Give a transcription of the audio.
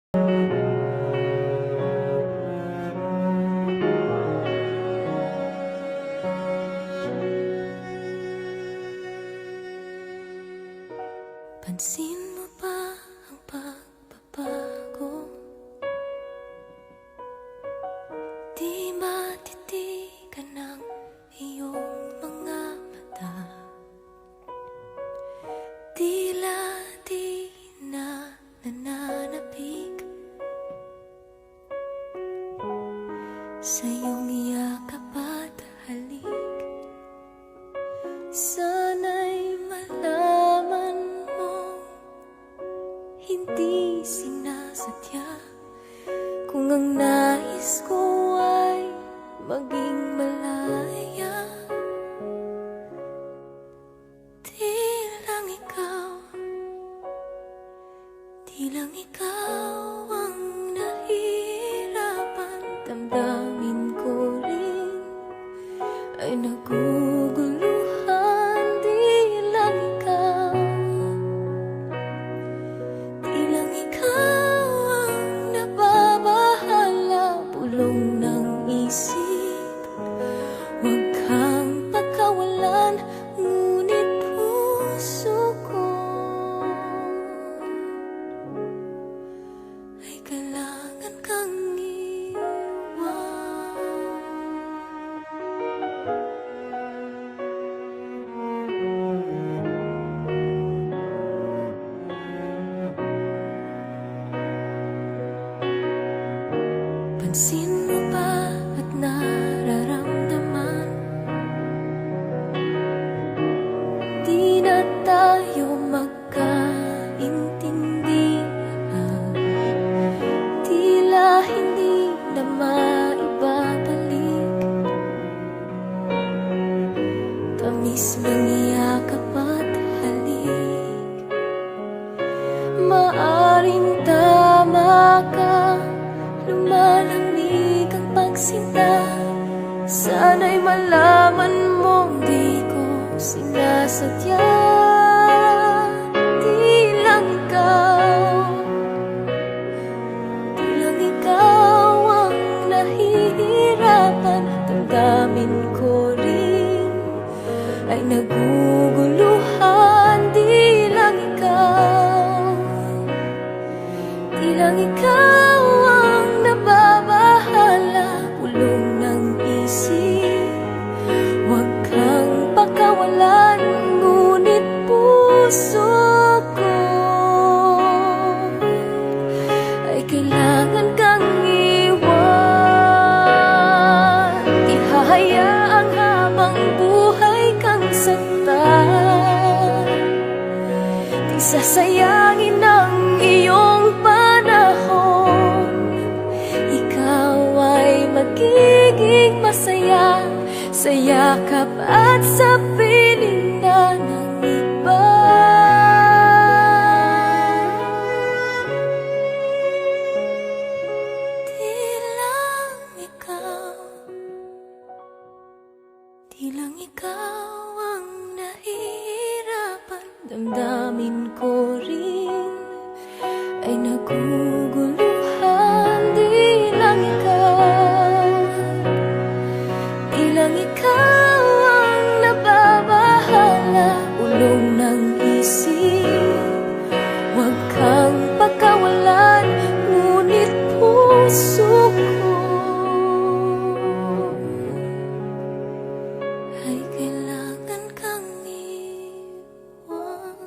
Pansin mo ba ang pagbabago? Di matitigan ng iyong mga mata. Tila di na nananapig sa iyong yakap at halik. Sana'y malaman mo, hindi sinasadya. Kung ang nais ko ay maging malaya, di lang ikaw ang nahihirapan. Damdamin ko rin ay naguguluhan. Di lang ikaw ang nababahala. Bulong ng isip, huwag kang pagkawalan. Ngunit puso ko ay kailangan kang iwan. Pansin mo ba at nararamdaman? Di na tayo magkaintindihan. Tila hindi na maibabalik tamis ng yakap at halik. Maaring tama ka, lumalamig ang pagsinta. Sana'y malaman mong di ko sinasadya. Di lang ikaw ang nahihirapan. Damdamin ko rin ay naguguluhan. Di lang ikaw ang nababahala. Bulong ng isip, huwag kang pakawalan. Ngunit puso ko ay kailangan kang iwan. Di hahayaang habang buhay kang saktan. Di sasayangin ang iyong panahon. Ikaw ay magiging masaya sa yakap at sa piling na ng iba. Di lang ikaw ang nahihirapan. Damdamin ko rin ay naguguluhan. Di lang ikaw ang nababahala. Ulong ng isip, huwag kang pagkawalan. Ngunit puso ko ay kailangan kang iwan.